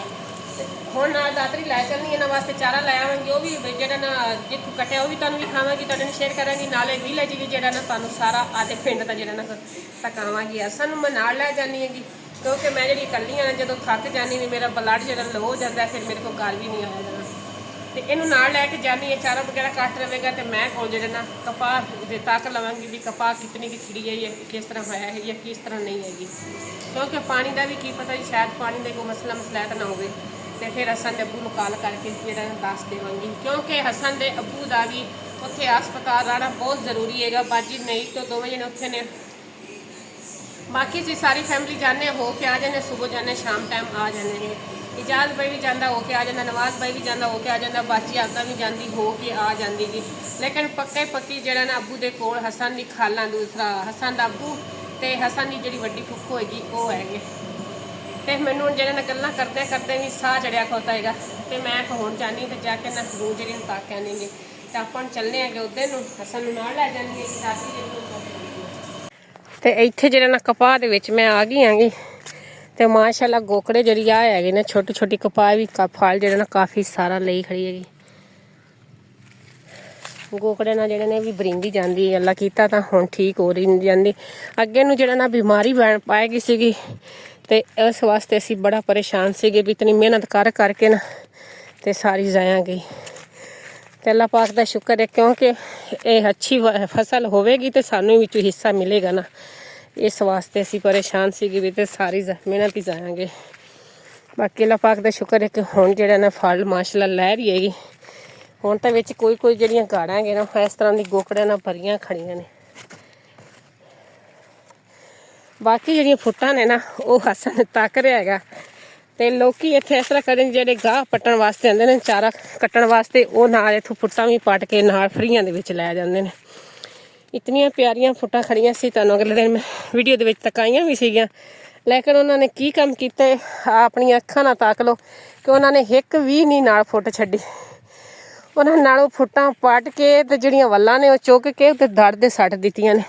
ਹੁਣ ਨਾਲ ਦਾਤਰੀ ਲੈ ਚੱਲਣੀ ਇਹਨਾਂ ਵਾਸਤੇ ਚਾਰਾ ਲੈ ਆਵਾਂਗੀ। ਉਹ ਵੀ ਜਿਹੜਾ ਨਾ ਜਿੱਥੋਂ ਕੱਟਿਆ ਉਹ ਵੀ ਤੁਹਾਨੂੰ ਵੀ ਖਾਵਾਂਗੀ, ਤੁਹਾਡੇ ਨੂੰ ਸ਼ੇਅਰ ਕਰਾਂਗੀ। ਨਾਲੇ ਵਿਲੇਜ ਵੀ ਜਿਹੜਾ ਨਾ ਤੁਹਾਨੂੰ ਸਾਰਾ ਆਦੇ ਪਿੰਡ ਦਾ ਜਿਹੜਾ ਨਾ ਤਕਾਵਾਂਗੀ। ਅਸਾਂ ਨੂੰ ਮੈਂ ਨਾਲ ਲੈ ਜਾਂਦੀ ਹੈਗੀ ਕਿਉਂਕਿ ਮੈਂ ਜਿਹੜੀ ਇਕੱਲੀ ਆ ਜਦੋਂ ਥੱਕ ਜਾਂਦੀ ਵੀ ਮੇਰਾ ਬਲੱਡ ਜਿਹੜਾ ਲੋ ਹੋ ਜਾਂਦਾ ਫਿਰ ਮੇਰੇ ਕੋਲ ਗੱਲ ਵੀ ਨਹੀਂ ਆ ਜਾਣਾ। ਤੇ ਇਹਨੂੰ ਨਾਲ ਲੈ ਕੇ ਜਾਂਦੀ ਹੈ, ਚਾਰਾ ਵਗੈਰਾ ਕੱਟ ਲਵੇਗਾ ਤੇ ਮੈਂ ਕੋਲ ਜਿਹੜੇ ਨਾ ਕਪਾਹ ਦੇ ਤੱਕ ਲਵਾਂਗੀ ਵੀ ਕਪਾਹ ਕਿਤਨੀ ਕੀ ਖਿੜੀ ਹੈ, ਕਿਸ ਤਰ੍ਹਾਂ ਹੋਇਆ ਹੈ ਜਾਂ ਕਿਸ ਤਰ੍ਹਾਂ ਨਹੀਂ ਹੈਗੀ। ਕਿਉਂਕਿ ਪਾਣੀ ਦਾ ਵੀ ਕੀ ਪਤਾ ਜੀ, ਸ਼ਾਇਦ ਪਾਣੀ ਦਾ ਕੋਈ ਮਸਲਾ ਨਾ ਹੋਵੇ ਤੇ ਫਿਰ ਹਸਨ ਦੇ ਅੱਬੂ ਨੂੰ ਕਾਲ ਕਰਕੇ ਜਿਹੜਾ ਦੱਸ ਦੇਵਾਂਗੀ। ਕਿਉਂਕਿ ਹਸਨ ਦੇ ਅੱਬੂ ਦਾ ਵੀ ਉੱਥੇ ਹਸਪਤਾਲ ਰਹਿਣਾ ਬਹੁਤ ਜ਼ਰੂਰੀ ਹੈਗਾ। ਬਾਜੀ ਨਹੀਂ ਤਾਂ ਦੋਵੇਂ ਜਣੇ ਉੱਥੇ ਨੇ। ਬਾਕੀ ਅਸੀਂ ਸਾਰੀ ਫੈਮਿਲੀ ਜਾਂਦੇ ਹੋ ਕੇ ਆ ਜਾਂਦੇ, ਸਵੇਰ ਜਾਂਦੇ ਸ਼ਾਮ ਟਾਈਮ ਆ ਜਾਂਦੇ ਨੇ। ਇਜਾਜ਼ ਭਾਈ ਵੀ ਜਾਂਦਾ ਹੋ ਕੇ ਆ ਜਾਂਦਾ, ਨਵਾਜ਼ ਭਾਈ ਵੀ ਜਾਂਦਾ ਹੋ ਕੇ ਆ ਜਾਂਦਾ, ਬਾਜੀ ਆਪਦਾ ਵੀ ਜਾਂਦੀ ਹੋ ਕੇ ਆ ਜਾਂਦੀ ਜੀ। ਲੇਕਿਨ ਪੱਕੀ ਜਿਹੜਾ ਨਾ ਅੱਬੂ ਦੇ ਕੋਲ ਹਸਨ ਦੀ ਖਾਲਾ, ਦੂਸਰਾ ਹਸਨ ਦਾ ਅੱਬੂ ਤੇ ਹਸਨ ਦੀ ਜਿਹੜੀ ਵੱਡੀ ਫੁੱਫੋ ਹੈਗੀ ਉਹ ਹੈਗੇ। ਤੇ ਮੈਨੂੰ ਹੁਣ ਜਿਹੜੇ ਨਾਲ ਗੱਲਾਂ ਕਰਦੇ ਵੀ ਸਾਹ ਚੜਿਆ ਖੋਤਾ ਹੈਗਾ ਤੇ ਮੈਂ ਹੁਣ ਜਾਣੀ ਤੇ ਜਾ ਕੇ ਨਾ ਰੂਹ ਜਿਹੜੀ ਨੂੰ ਪਾ ਕੇ ਆਣੀਗੇ ਤੇ ਆਪਾਂ ਚੱਲਨੇ ਆਗੇ ਉਹਦੇ ਨੂੰ ਹਸਨ ਨੂੰ ਨਾਲ ਲੈ ਜਾਣਗੇ ਰਾਤੀ ਜਿਹੜੀ। ਤੇ ਇੱਥੇ ਜਿਹੜਾ ਨਾ ਕਪਾਹ ਦੇ ਵਿੱਚ ਮੈਂ ਆ ਗਈ ਆਂਗੀ ਤੇ ਮਾਸ਼ਾਅੱਲਾ ਗੋਕੜੇ ਜਿਹੜੀ ਆ ਹੈਗੇ ਨੇ ਛੋਟੀ ਛੋਟੀ ਕਪਾਹ ਵੀ ਫਲ ਜਿਹੜਾ ਨਾ ਕਾਫੀ ਸਾਰਾ ਲਈ ਖੜੀ ਹੈਗੀ। ਗੋਕੜੇ ਨਾਲ ਜਿਹੜੇ ਨੇ ਵੀ ਬਰਿੰਦੀ ਜਾਂਦੀ, ਅੱਲਾ ਕੀਤਾ ਤਾਂ ਹੁਣ ਠੀਕ ਹੋ ਰਹੀ ਜਾਂਦੀ। ਅੱਗੇ ਨੂੰ ਜਿਹੜਾ ਨਾ ਬਿਮਾਰੀ ਪਾਏਗੀ ਸੀਗੀ ਤੇ ਇਸ ਵਾਸਤੇ ਅਸੀਂ ਬੜਾ ਪਰੇਸ਼ਾਨ ਸੀਗੇ ਵੀ ਇਤਨੀ ਮਿਹਨਤ ਕਰਕੇ ਨਾ ਤੇ ਸਾਰੀ ਜ਼ਾਇਆ ਗਈ। ਤੇ ਅੱਲਾ ਪਾਕ ਦਾ ਸ਼ੁਕਰ ਹੈ ਕਿਉਂਕਿ ਇਹ ਅੱਛੀ ਫਸਲ ਹੋਵੇਗੀ ਤੇ ਸਾਨੂੰ ਵਿੱਚੋਂ ਹਿੱਸਾ ਮਿਲੇਗਾ ਨਾ, ਇਸ ਵਾਸਤੇ ਅਸੀਂ ਪਰੇਸ਼ਾਨ ਸੀਗੇ ਵੀ ਤੇ ਸਾਰੀ ਮਿਹਨਤ ਹੀ ਜਾਵਾਂਗੇ। ਬਾਕੀ ਅੱਲਾ ਪਾਕ ਦਾ ਸ਼ੁਕਰ ਹੈ ਕਿ ਹੁਣ ਜਿਹੜਾ ਨਾ ਫਲ ਮਾਸ਼ਾਅੱਲਾ ਲੈ ਰਹੀ ਹੈਗੀ। ਹੁਣ ਤਾਂ ਵਿੱਚ ਕੋਈ ਜਿਹੜੀਆਂ ਗਾੜਾਂ ਹੈਗੇ ਨਾ ਇਸ ਤਰ੍ਹਾਂ ਦੀ ਗੋਕੜਿਆਂ ਨਾਲ ਭਰੀਆਂ ਖੜੀਆਂ ਨੇ। ਬਾਕੀ ਜਿਹੜੀਆਂ ਫੁੱਟਾਂ ਨੇ ਨਾ ਉਹ ਹਸਨ ਤੱਕ ਰਿਹਾ ਹੈਗਾ। ਤੇ ਲੋਕੀ ਇੱਥੇ ਇਸ ਤਰ੍ਹਾਂ ਕਰਦੇ ਨੇ, ਜਿਹੜੇ ਗਾਹ ਪੱਟਣ ਵਾਸਤੇ ਆਉਂਦੇ ਨੇ, ਚਾਰਾ ਕੱਟਣ ਵਾਸਤੇ, ਉਹ ਨਾਲ ਇੱਥੋਂ ਫੁੱਟਾਂ ਵੀ ਪੱਟ ਕੇ ਨਾਲ ਫਰੀਆਂ ਦੇ ਵਿੱਚ ਲੈ ਜਾਂਦੇ ਨੇ। ਇਤਨੀਆਂ ਪਿਆਰੀਆਂ ਫੁੱਟਾਂ ਖੜੀਆਂ ਸੀ, ਤੁਹਾਨੂੰ ਅਗਲੇ ਦਿਨ ਮੈਂ ਵੀਡੀਓ ਦੇ ਵਿੱਚ ਤਕਾਈਆਂ ਵੀ ਸੀਗੀਆਂ। ਲੇਕਿਨ ਉਹਨਾਂ ਨੇ ਕੀ ਕੰਮ ਕੀਤਾ, ਆਪਣੀਆਂ ਅੱਖਾਂ ਨਾਲ ਤਾਕ ਲਓ ਕਿ ਉਹਨਾਂ ਨੇ ਇੱਕ ਵੀ ਨਹੀਂ ਨਾਲ ਫੁੱਟ ਛੱਡੀ। ਉਹਨਾਂ ਨਾਲੋਂ ਫੁੱਟਾਂ ਪੱਟ ਕੇ ਤੇ ਜਿਹੜੀਆਂ ਵੱਲਾਂ ਨੇ ਉਹ ਚੁੱਕ ਕੇ ਉੱਤੇ ਦੜ ਦੇ ਸੱਟ ਦਿੱਤੀਆਂ ਨੇ।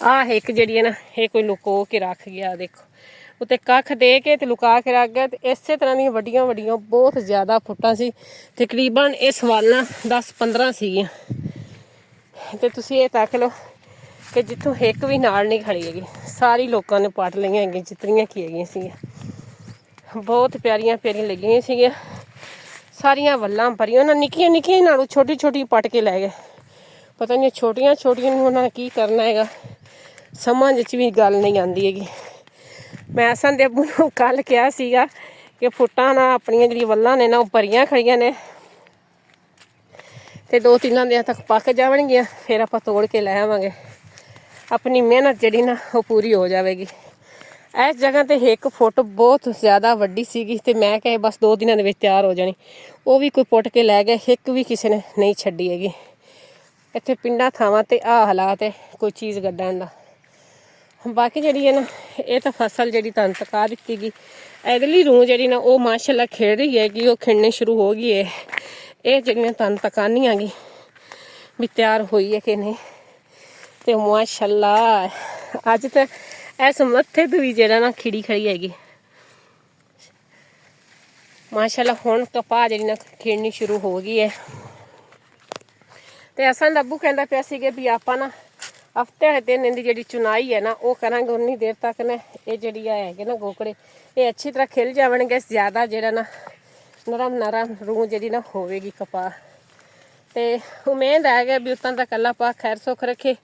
ਆਹ ਇੱਕ ਜਿਹੜੀ ਹੈ ਨਾ ਇਹ ਕੋਈ ਲੁਕੋ ਕੇ ਰੱਖ ਗਿਆ, ਦੇਖੋ ਉੱਤੇ ਕੱਖ ਦੇ ਕੇ ਤੇ ਲੁਕਾ ਕੇ ਰੱਖ ਗਿਆ। ਤੇ ਇਸੇ ਤਰ੍ਹਾਂ ਦੀਆਂ ਵੱਡੀਆਂ ਵੱਡੀਆਂ ਬਹੁਤ ਜ਼ਿਆਦਾ ਫੁੱਟਾਂ ਸੀ, ਤਕਰੀਬਨ ਇਸ ਵਾਲਾਂ 10-15 ਸੀਗੀਆਂ। ਤੇ ਤੁਸੀਂ ਇਹ ਤੱਕ ਲਓ ਕਿ ਜਿੱਥੋਂ ਇੱਕ ਵੀ ਨਾਲ ਨਹੀਂ ਖੜੀ ਹੈਗੀ, ਸਾਰੀ ਲੋਕਾਂ ਨੇ ਪੱਟ ਲਈਆਂ ਹੈਗੀਆਂ ਜਿਤਨੀਆਂ ਕੀ ਹੈਗੀਆਂ ਸੀਗੀਆਂ। ਬਹੁਤ ਪਿਆਰੀਆਂ ਪਿਆਰੀਆਂ ਲੱਗੀਆਂ ਸੀਗੀਆਂ, ਸਾਰੀਆਂ ਵੱਲਾਂ ਭਰੀਆਂ। ਉਹਨਾਂ ਨਿੱਕੀਆਂ ਨਿੱਕੀਆਂ ਨਾਲੋਂ ਛੋਟੀ ਪੱਟ ਕੇ ਲੈ ਗਏ। ਪਤਾ ਨਹੀਂ ਛੋਟੀਆਂ ਨੂੰ ਉਹਨਾਂ ਨੇ ਕੀ ਕਰਨਾ ਹੈਗਾ, ਸਮਝ ਵਿੱਚ ਵੀ ਗੱਲ ਨਹੀਂ ਆਉਂਦੀ ਹੈਗੀ। ਮੈਂ ਅਸਾਂ ਦੇ ਅੱਬੂ ਨੂੰ ਕੱਲ੍ਹ ਕਿਹਾ ਸੀਗਾ ਕਿ ਫੁੱਟਾਂ ਨਾਲ ਆਪਣੀਆਂ ਜਿਹੜੀਆਂ ਵੱਲਾਂ ਨੇ ਨਾ ਉਹ ਭਰੀਆਂ ਖੜੀਆਂ ਨੇ ਤੇ 2-3 ਦਿਨਾਂ ਤੱਕ ਪੱਕ ਜਾਣਗੀਆਂ, ਫਿਰ ਆਪਾਂ ਤੋੜ ਕੇ ਲੈ ਆਵਾਂਗੇ। ਆਪਣੀ ਮਿਹਨਤ ਜਿਹੜੀ ਨਾ ਉਹ ਪੂਰੀ ਹੋ ਜਾਵੇਗੀ। ਇਸ ਜਗ੍ਹਾ 'ਤੇ ਇੱਕ ਫੁੱਟ ਬਹੁਤ ਜ਼ਿਆਦਾ ਵੱਡੀ ਸੀਗੀ ਤੇ ਮੈਂ ਕਿਹਾ ਬਸ 2 ਦਿਨਾਂ ਦੇ ਵਿੱਚ ਤਿਆਰ ਹੋ ਜਾਣੀ, ਉਹ ਵੀ ਕੋਈ ਪੁੱਟ ਕੇ ਲੈ ਗਏ, ਇੱਕ ਵੀ ਕਿਸੇ ਨੇ ਨਹੀਂ ਛੱਡੀ ਹੈਗੀ। ਇੱਥੇ ਪਿੰਡਾਂ ਥਾਵਾਂ 'ਤੇ ਆਹ ਹਾਲਾਤ ਹੈ ਕੋਈ ਚੀਜ਼ ਕੱਢਣ ਦਾ। ਬਾਕੀ ਜਿਹੜੀ ਹੈ ਨਾ ਇਹ ਤਾਂ ਫਸਲ ਜਿਹੜੀ ਤੁਹਾਨੂੰ ਤਕਾ ਦਿੱਤੀ ਗਈ। ਇਧਰਲੀ ਰੂੰ ਜਿਹੜੀ ਨਾ ਉਹ ਮਾਸ਼ਾਅੱਲਾ ਖਿੜ ਰਹੀ ਹੈਗੀ, ਉਹ ਖਿੜਨੀ ਸ਼ੁਰੂ ਹੋ ਗਈ ਹੈ। ਇਹ ਜਿਹੜੀਆਂ ਤੁਹਾਨੂੰ ਤਕਾਨੀ ਆ ਗਈ ਵੀ ਤਿਆਰ ਹੋਈ ਹੈ ਕਿ ਨਹੀਂ। ਤੇ ਮਾਸ਼ਾਅੱਲਾ ਅੱਜ ਤਾਂ ਇਸ ਮੱਥੇ ਤੋਂ ਵੀ ਜਿਹੜਾ ਨਾ ਖਿੜੀ ਖੜੀ ਹੈਗੀ ਮਾਸ਼ਾਅੱਲਾ। ਹੁਣ ਕਪਾਹ ਜਿਹੜੀ ਨਾ ਖਿੜਨੀ ਸ਼ੁਰੂ ਹੋ ਗਈ ਹੈ। ਤੇ ਅਸਾਂ ਦਾ ਅੱਬੂ ਕਹਿੰਦਾ ਪਿਆ ਸੀਗੇ ਵੀ ਆਪਾਂ ਨਾ ਹਫ਼ਤੇ ਵਾਲੇ ਦਿਨ ਇਹਦੀ ਜਿਹੜੀ ਚੁਨਾਈ ਹੈ ਨਾ ਉਹ ਕਰਾਂਗੇ। ਉਨੀ ਦੇਰ ਤੱਕ ਨਾ ਇਹ ਜਿਹੜੀ ਹੈਗੇ ਨਾ ਗੋਕੜੇ ਇਹ ਅੱਛੀ ਤਰ੍ਹਾਂ ਖਿਲ ਜਾਵਣਗੇ। ਜ਼ਿਆਦਾ ਜਿਹੜਾ ਨਾ ਨਰਮ ਰੂਹ ਜਿਹੜੀ ਨਾ ਹੋਵੇਗੀ ਕਪਾਹ। ਤੇ ਉਮੀਦ ਹੈਗਾ ਵੀ ਉਤਾਂ ਤੱਕ ਅੱਲਾ ਪਾਕ ਖੈਰ ਸੁੱਖ ਰੱਖੇ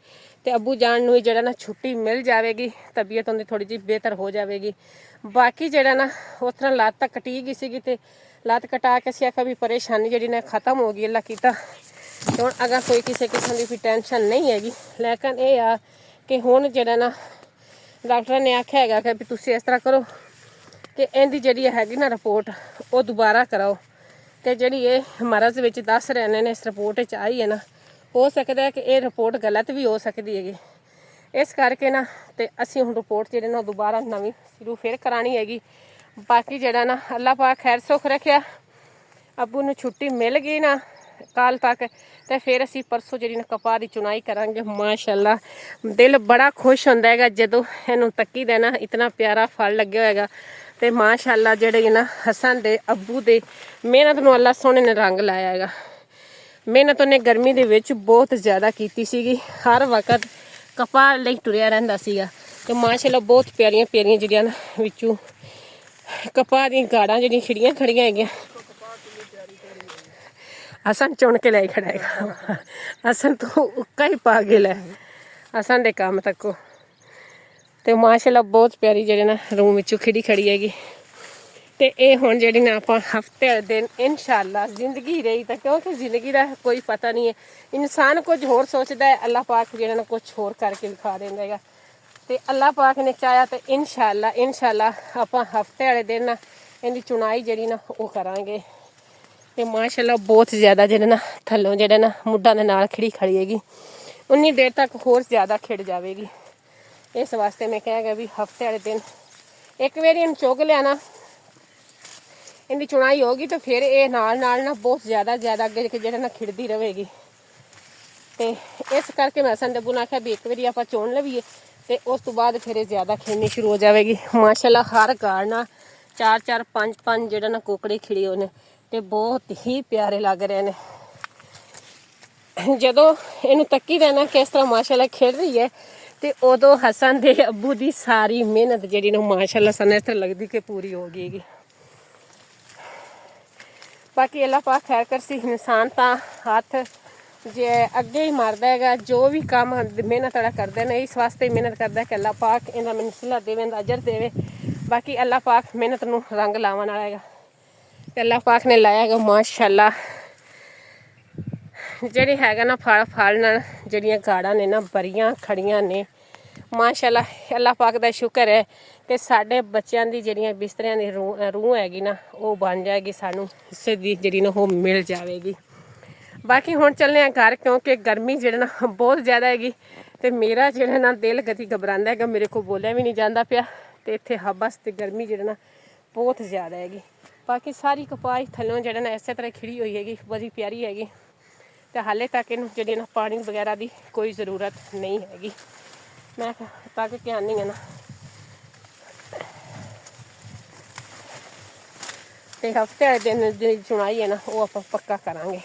ਤੇ ਅੱਬੂ ਜਾਨ ਨੂੰ ਜਿਹੜਾ ਨਾ ਛੁੱਟੀ ਮਿਲ ਜਾਵੇਗੀ, ਤਬੀਅਤ ਉਹਦੀ ਥੋੜੀ ਜਿਹੀ ਬਿਹਤਰ ਹੋ ਜਾਵੇਗੀ। ਬਾਕੀ ਜਿਹੜਾ ਨਾ ਉਸ ਤਰ੍ਹਾਂ ਲੱਤ ਕਟੀ ਗਈ ਸੀਗੀ ਤੇ ਲੱਤ ਕਟਾ ਕੇ ਅਸੀਂ ਆਖਿਆ ਵੀ ਪਰੇਸ਼ਾਨੀ ਜਿਹੜੀ ਨਾ ਖਤਮ ਹੋ ਗਈ, ਅੱਲਾ ਕੀਤਾ। ਹੁਣ ਅਗਰ ਕੋਈ ਕਿਸੇ ਕਿਸਮ ਦੀ ਵੀ ਟੈਨਸ਼ਨ ਨਹੀਂ ਹੈਗੀ। ਲੇਕਿਨ ਇਹ ਆ ਕਿ ਹੁਣ ਜਿਹੜਾ ਨਾ ਡਾਕਟਰ ਨੇ ਆਖਿਆ ਹੈਗਾ ਕਿ ਵੀ ਤੁਸੀਂ ਇਸ ਤਰ੍ਹਾਂ ਕਰੋ ਕਿ ਇਹਦੀ ਜਿਹੜੀ ਹੈਗੀ ਨਾ ਰਿਪੋਰਟ ਉਹ ਦੁਬਾਰਾ ਕਰਾਓ। ਕਿ ਜਿਹੜੀ ਇਹ ਮਰਜ਼ ਵਿੱਚ ਦੱਸ ਰਹੇ ਨੇ ਇਸ ਰਿਪੋਰਟ 'ਚ ਆਈ ਹੈ ਨਾ, ਹੋ ਸਕਦਾ ਹੈ ਕਿ ਇਹ ਰਿਪੋਰਟ ਗਲਤ ਵੀ ਹੋ ਸਕਦੀ ਹੈਗੀ। ਇਸ ਕਰਕੇ ਨਾ ਤੇ ਅਸੀਂ ਹੁਣ ਰਿਪੋਰਟ ਜਿਹੜੇ ਨਾ ਦੁਬਾਰਾ ਨਵੀਂ ਸ਼ੁਰੂ ਫਿਰ ਕਰਾਉਣੀ ਹੈਗੀ। ਬਾਕੀ ਜਿਹੜਾ ਨਾ ਅੱਲਾ ਪਾਕ ਖੈਰ ਸੁੱਖ ਰੱਖਿਆ, ਅੱਬੂ ਨੂੰ ਛੁੱਟੀ ਮਿਲ ਗਈ ਨਾ ਕੱਲ ਤੱਕ ਤੇ ਫਿਰ ਅਸੀਂ ਪਰਸੋਂ ਜਿਹੜੀ ਨਾ ਕਪਾਹ ਦੀ ਚੁਨਾਈ ਕਰਾਂਗੇ। ਮਾਸ਼ਾਅੱਲਾ ਦਿਲ ਬੜਾ ਖੁਸ਼ ਹੁੰਦਾ ਹੈਗਾ ਜਦੋਂ ਇਹਨੂੰ ਤੱਕੀ ਦਾ ਨਾ ਇਤਨਾ ਪਿਆਰਾ ਫਲ ਲੱਗਿਆ ਹੋਏਗਾ। ਤੇ ਮਾਸ਼ਾਅੱਲਾ ਜਿਹੜੇ ਨਾ ਹਸਨ ਦੇ ਅੱਬੂ ਦੇ ਮਿਹਨਤ ਨੂੰ ਅੱਲਾ ਸੋਹਣੇ ਨੇ ਰੰਗ ਲਾਇਆ ਹੈਗਾ। ਮਿਹਨਤ ਉਹਨੇ ਗਰਮੀ ਦੇ ਵਿੱਚ ਬਹੁਤ ਜ਼ਿਆਦਾ ਕੀਤੀ ਸੀਗੀ, ਹਰ ਵਕਤ ਕਪਾਹ ਲਈ ਟੁਰਿਆ ਰਹਿੰਦਾ ਸੀਗਾ। ਤੇ ਮਾਸ਼ਾਅੱਲਾ ਬਹੁਤ ਪਿਆਰੀਆਂ ਪਿਆਰੀਆਂ ਜਿਹੜੀਆਂ ਨਾ ਵਿੱਚੋਂ ਕਪਾਹ ਦੀਆਂ ਗਾੜਾਂ ਜਿਹੜੀਆਂ ਖਿੜੀਆਂ ਖੜੀਆਂ ਹੈਗੀਆਂ। ਹਸਨ ਚੁਣ ਕੇ ਲੈ ਖੜਾ ਹੈਗਾ। ਹਸਨ ਤੋਂ ਉੱਕਾ ਹੀ ਪਾ ਕੇ ਲੈ ਹਸਨ ਦੇ ਕੰਮ ਤੱਕੋ। ਤੇ ਮਾਸ਼ਾਅੱਲਾ ਬਹੁਤ ਪਿਆਰੀ ਜਿਹੜੇ ਨਾ ਰੂਮ ਵਿੱਚੋਂ ਖੜੀ ਹੈਗੀ। ਤੇ ਇਹ ਹੁਣ ਜਿਹੜੀ ਨਾ ਆਪਾਂ ਹਫ਼ਤੇ ਵਾਲੇ ਦਿਨ ਇਨਸ਼ਾਅੱਲਾ ਜ਼ਿੰਦਗੀ ਰਹੀ ਤਾਂ, ਕਿਉਂਕਿ ਜ਼ਿੰਦਗੀ ਦਾ ਕੋਈ ਪਤਾ ਨਹੀਂ ਹੈ। ਇਨਸਾਨ ਕੁਝ ਹੋਰ ਸੋਚਦਾ ਹੈ, ਅੱਲਾ ਪਾਕ ਜਿਹੜਾ ਨਾ ਕੁਝ ਹੋਰ ਕਰਕੇ ਵਿਖਾ ਦਿੰਦਾ ਹੈਗਾ। ਤੇ ਅੱਲਾ ਪਾਕ ਨੇ ਚਾਹਿਆ ਤੇ ਇਨਸ਼ਾਅੱਲਾ ਆਪਾਂ ਹਫ਼ਤੇ ਵਾਲੇ ਦਿਨ ਨਾ ਇਹਦੀ ਚੁਣਾਈ ਜਿਹੜੀ ਨਾ ਉਹ ਕਰਾਂਗੇ। ਤੇ ਮਾਸ਼ਾਅੱਲਾ ਬਹੁਤ ਜ਼ਿਆਦਾ ਜਿਹੜੇ ਨਾ ਥੱਲੋਂ ਜਿਹੜੇ ਨਾ ਮੁੱਢਾਂ ਦੇ ਨਾਲ ਖੜੀ ਹੈਗੀ, ਉਨੀ ਦੇਰ ਤੱਕ ਹੋਰ ਜ਼ਿਆਦਾ ਖਿੜ ਜਾਵੇਗੀ। ਇਸ ਵਾਸਤੇ ਮੈਂ ਕਿਹਾ ਗਿਆ ਵੀ ਹਫ਼ਤੇ ਵਾਲੇ ਦਿਨ ਇੱਕ ਵਾਰੀ ਇਹਨੂੰ ਚੁੱਕ ਲਿਆ ਨਾ, ਇਹਦੀ ਚੁਣਾਈ ਹੋਗੀ ਤਾਂ ਫਿਰ ਇਹ ਨਾਲ ਨਾ ਬਹੁਤ ਜ਼ਿਆਦਾ ਅੱਗੇ ਜਿਹੜਾ ਨਾ ਖਿੜਦੀ ਰਹੇਗੀ। ਤੇ ਇਸ ਕਰਕੇ ਮੈਂ ਹਸਨ ਦੇ ਅੱਬੂ ਨੂੰ ਆਖਿਆ ਵੀ ਇੱਕ ਵਾਰੀ ਆਪਾਂ ਚੁਣ ਲਈਏ ਤੇ ਉਸ ਤੋਂ ਬਾਅਦ ਫਿਰ ਇਹ ਜ਼ਿਆਦਾ ਖਿੜਨੀ ਸ਼ੁਰੂ ਹੋ ਜਾਵੇਗੀ। ਮਾਸ਼ਾਅੱਲਾ ਹਰ ਗਾੜ ਨਾਲ 4-4 5-5 ਜਿਹੜਾ ਨਾ ਕੋਕੜੇ ਖਿੜੇ ਹੋਏ ਨੇ ਤੇ ਬਹੁਤ ਹੀ ਪਿਆਰੇ ਲੱਗ ਰਹੇ ਨੇ। ਜਦੋਂ ਇਹਨੂੰ ਤੱਕੀ ਦਾ ਨਾ ਕਿਸ ਤਰ੍ਹਾਂ ਮਾਸ਼ਾਅੱਲਾ ਖਿੜ ਰਹੀ ਹੈ ਤੇ ਉਦੋਂ ਹਸਨ ਦੇ ਅੱਬੂ ਦੀ ਸਾਰੀ ਮਿਹਨਤ ਜਿਹੜੀ ਨਾ ਮਾਸ਼ਾਅੱਲਾ ਸਾਨੂੰ ਇਸ ਤਰ੍ਹਾਂ ਲੱਗਦੀ ਕਿ ਪੂਰੀ ਹੋ ਗਈ ਹੈਗੀ। ਬਾਕੀ ਅੱਲਾ ਪਾਕ ਖੈਰ ਕਰਸੀ। ਇਨਸਾਨ ਤਾਂ ਹੱਥ ਜੇ ਅੱਗੇ ਹੀ ਮਾਰਦਾ ਹੈਗਾ, ਜੋ ਵੀ ਕੰਮ ਮਿਹਨਤ ਵਾਲਾ ਕਰਦੇ ਨੇ ਇਸ ਵਾਸਤੇ ਮਿਹਨਤ ਕਰਦਾ ਕਿ ਅੱਲਾ ਪਾਕ ਇਹਦਾ ਮੈਨੂੰ ਸਿਲਾ ਦੇਵੇ, ਇਹਦਾ ਅਜਰ ਦੇਵੇ। ਬਾਕੀ ਅੱਲਾ ਪਾਕ ਮਿਹਨਤ ਨੂੰ ਰੰਗ ਲਾਉਣ ਵਾਲਾ ਹੈਗਾ ਤੇ ਅੱਲਾ ਪਾਕ ਨੇ ਲਾਇਆ ਹੈਗਾ ਮਾਸ਼ਾਅੱਲਾ ਜਿਹੜੀ ਹੈਗਾ ਨਾ ਫਲ ਨਾਲ ਜਿਹੜੀਆਂ ਗਾੜਾਂ ਨੇ ਨਾ ਬਰੀਆਂ ਖੜੀਆਂ ਨੇ ਮਾਸ਼ਾਅੱਲਾ। ਅੱਲਾਹ ਪਾਕ ਦਾ ਸ਼ੁਕਰ ਹੈ ਕਿ ਸਾਡੇ ਬੱਚਿਆਂ ਦੀ ਜਿਹੜੀਆਂ ਬਿਸਤਰਿਆਂ ਦੀ ਰੂਹ ਹੈਗੀ ਨਾ ਉਹ ਬਣ ਜਾਏਗੀ, ਸਾਨੂੰ ਹਿੱਸੇ ਦੀ ਜਿਹੜੀ ਨਾ ਉਹ ਮਿਲ ਜਾਵੇਗੀ। ਬਾਕੀ ਹੁਣ ਚੱਲਦੇ ਆ ਘਰ, ਕਿਉਂਕਿ ਗਰਮੀ ਜਿਹੜਾ ਨਾ ਬਹੁਤ ਜ਼ਿਆਦਾ ਹੈਗੀ ਤੇ ਮੇਰਾ ਜਿਹੜਾ ਨਾ ਦਿਲ ਗਤੀ ਘਬਰਾਉਂਦਾ ਹੈਗਾ, ਮੇਰੇ ਕੋਲ ਬੋਲਿਆ ਵੀ ਨਹੀਂ ਜਾਂਦਾ ਪਿਆ ਤੇ ਇੱਥੇ ਹਬਸ ਤੇ ਗਰਮੀ ਜਿਹੜਾ ਨਾ ਬਹੁਤ ਜ਼ਿਆਦਾ ਹੈਗੀ। ਬਾਕੀ ਸਾਰੀ ਕਪਾਹ ਥੱਲੋਂ ਜਿਹੜਾ ਨਾ ਇਸੇ ਤਰ੍ਹਾਂ ਖਿੜੀ ਹੋਈ ਹੈਗੀ, ਬੜੀ ਪਿਆਰੀ ਹੈਗੀ ਤੇ ਹਾਲੇ ਤੱਕ ਇਹਨੂੰ ਜਿਹੜੀ ਨਾ ਪਾਣੀ ਵਗੈਰਾ ਦੀ ਕੋਈ ਜ਼ਰੂਰਤ ਨਹੀਂ ਹੈਗੀ। ਮੈਂ ਤੱਕ ਕੇ ਆਨੀ ਹੈ ਨਾ ਤੇ ਹਫਤੇ ਵਾਲੇ ਦਿਨ ਦੀ ਚੁਣਾਈ ਹੈ ਨਾ ਉਹ ਆਪਾਂ ਪੱਕਾ ਕਰਾਂਗੇ।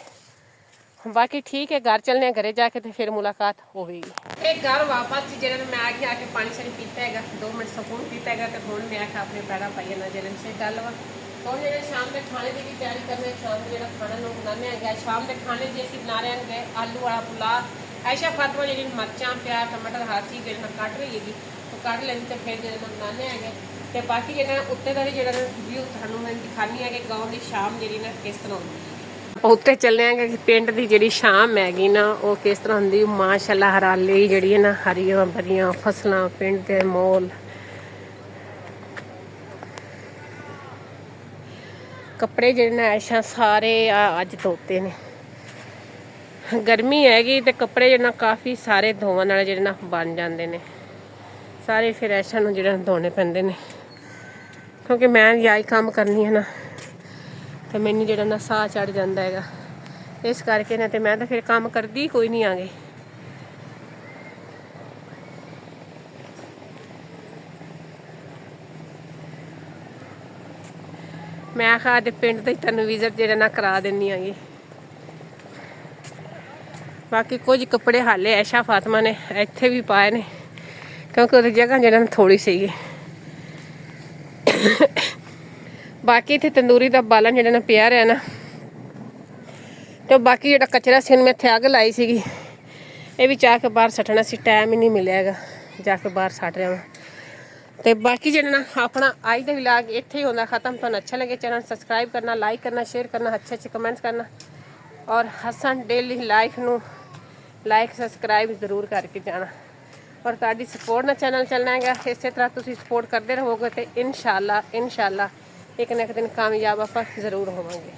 ਬਾਕੀ ਠੀਕ ਹੈ, ਘਰ ਚੱਲਨੇ ਆ, ਘਰੇ ਜਾ ਕੇ ਤੇ ਫਿਰ ਮੁਲਾਕਾਤ ਹੋਵੇਗੀ। ਇਹ ਘਰ ਵਾਪਸ ਜਿਹੜਾ ਮੈਂ ਆ ਕੇ ਪਾਣੀ ਸ਼ਾਣੀ ਪੀਤਾ ਹੈਗਾ, 2 ਮਿੰਟ ਸਕੂਨ ਕੀਤਾ ਹੈਗਾ ਤੇ ਹੁਣ ਮੈਂ ਆਪਣੇ ਪੈਰਾਂ ਪਾਈਏ ਨਾ ਜਲਨ ਸੇ ਗੱਲ ਵਾ। ਹੁਣ ਜਿਹੜੇ ਸ਼ਾਮ ਦੇ ਖਾਣੇ ਦੀ ਵੀ ਤਿਆਰੀ ਕਰਨੇ, ਸ਼ਾਮ ਜਿਹੜਾ ਖਾਣਾ ਨੂੰ ਬਣਾਉਂਦੇ ਹੈਗਾ। ਸ਼ਾਮ ਦੇ ਖਾਣੇ ਜੇ ਅਸੀਂ ਬਣਾ ਰਹੇ ਹਾਂ ਆਲੂ ਵਾਲਾ ਪੁਲਾਅ। ਐਸ਼ਾ ਫਾਤਮਾ ਜਿਹੜੀ ਮਿਰਚਾਂ ਪਿਆਜ਼ ਟਮਾਟਰ ਹਰ ਚੀਜ਼ ਜਿਹੜੀ ਮੈਂ ਕੱਢ ਰਹੀ ਹੈਗੀ ਉਹ ਕੱਢ ਲੈਂਦੀ ਤੇ ਫਿਰ ਜਿਹੜੇ ਬਣਾਉਂਦੇ ਹੈਗੇ। ਤੇ ਬਾਕੀ ਜਿਹੜਾ ਉੱਤੇ ਦਾ ਵੀ ਜਿਹੜਾ ਵਿਊ ਤੁਹਾਨੂੰ ਮੈਂ ਦਿਖਾਉਂਦੀ ਹਾਂ ਕਿ ਗਾਉਂ ਦੀ ਸ਼ਾਮ ਜਿਹੜੀ ਨਾ ਕਿਸ ਤਰ੍ਹਾਂ ਹੁੰਦੀ ਹੈ। ਉੱਤੇ ਚੱਲੇ ਆਂਗੇ ਕਿ ਪਿੰਡ ਦੀ ਜਿਹੜੀ ਸ਼ਾਮ ਹੈਗੀ ਨਾ ਉਹ ਕਿਸ ਤਰ੍ਹਾਂ ਹੁੰਦੀ। ਮਾਸ਼ਾਅੱਲਾ ਹਰਿਆਲੀ ਜਿਹੜੀ ਹੈ ਨਾ, ਹਰੀਆਂ ਭਰੀਆਂ ਫਸਲਾਂ, ਪਿੰਡ ਦੇ ਮੋਲ, ਕੱਪੜੇ ਜਿਹੜੇ ਨੇ ਐਸ਼ਾ ਸਾਰੇ ਅੱਜ ਧੋਤੇ ਨੇ। ਗਰਮੀ ਹੈਗੀ ਤੇ ਕੱਪੜੇ ਜਿਹੜਾ ਕਾਫੀ ਸਾਰੇ ਧੋਣ ਨਾਲ ਜਿਹੜੇ ਨਾ ਬਣ ਜਾਂਦੇ ਨੇ ਸਾਰੇ, ਫਿਰ ਐਸ਼ਾ ਨੂੰ ਜਿਹੜਾ ਧੋਣੇ ਪੈਂਦੇ ਨੇ ਕਿਉਂਕਿ ਮੈਂ ਵੀ ਆਹੀ ਕੰਮ ਕਰਨੀ ਹੈ ਨਾ ਤੇ ਮੈਨੂੰ ਜਿਹੜਾ ਨਾ ਸਾਹ ਚੜ ਜਾਂਦਾ ਹੈਗਾ। ਇਸ ਕਰਕੇ ਨਾ ਤੇ ਮੈਂ ਤਾਂ ਫਿਰ ਕੰਮ ਕਰਦੀ ਕੋਈ ਨਹੀਂ ਆਗੇ। ਮੈਂ ਆਖਿਆ ਅੱਜ ਪਿੰਡ ਦੇ ਤੁਹਾਨੂੰ ਵਿਜ਼ਿਟ ਜਿਹੜਾ ਨਾ ਕਰਾ ਦਿੰਦੀ ਆਂਗੀ। ਬਾਕੀ ਕੁਝ ਕੱਪੜੇ ਹਾਲੇ ਐਸ਼ਾ ਫਾਤਮਾ ਨੇ ਇੱਥੇ ਵੀ ਪਾਏ ਨੇ ਕਿਉਂਕਿ ਉਹਦੀ ਜਗ੍ਹਾ ਜਿਹੜਾ ਨਾ ਥੋੜੀ ਸੀਗੀ। ਬਾਕੀ ਇੱਥੇ ਤੰਦੂਰੀ ਦਾ ਬਾਲਣ ਜਿਹੜਾ ਨਾ ਪਿਆ ਰਿਹਾ ਨਾ ਤੇ ਬਾਕੀ ਜਿਹੜਾ ਕਚਰਾ ਸੀ ਮੈਂ ਇੱਥੇ ਅੱਗ ਲਾਈ ਸੀਗੀ, ਇਹ ਵੀ ਚਾਹ ਕੇ ਬਾਹਰ ਸੱਟਣਾ ਸੀ, ਟਾਈਮ ਹੀ ਨਹੀਂ ਮਿਲਿਆ ਹੈਗਾ ਜਾ ਕੇ ਬਾਹਰ ਸੱਟ ਰਿਹਾ। ਤੇ ਬਾਕੀ ਜਿਹੜਾ ਨਾ ਆਪਣਾ ਅੱਜ ਦਾ ਵਲੌਗ ਇੱਥੇ ਹੀ ਹੁੰਦਾ ਖਤਮ। ਤੁਹਾਨੂੰ अच्छा लगे चैनल सब्सक्राइब करना, लाइक करना, शेयर करना, अच्छे कमेंट्स करना और हसन डेली लाइफ ਨੂੰ ਲਾਈਕ ਸਬਸਕ੍ਰਾइब ਜ਼ਰੂਰ ਕਰਕੇ ਜਾਣਾ। ਔਰ ਤੁਹਾਡੀ ਸਪੋਰਟ ਨਾਲ ਚੈਨਲ ਚੱਲਣਾ ਹੈਗਾ, ਇਸੇ ਤਰ੍ਹਾਂ ਤੁਸੀਂ ਸਪੋਰਟ ਕਰਦੇ ਰਹੋਗੇ ਤੇ ਇਨਸ਼ਾਅੱਲਾ ਇੱਕ ਨਾ ਇੱਕ ਦਿਨ ਕਾਮਯਾਬ ਆਪਾਂ ਜ਼ਰੂਰ ਹੋਵਾਂਗੇ।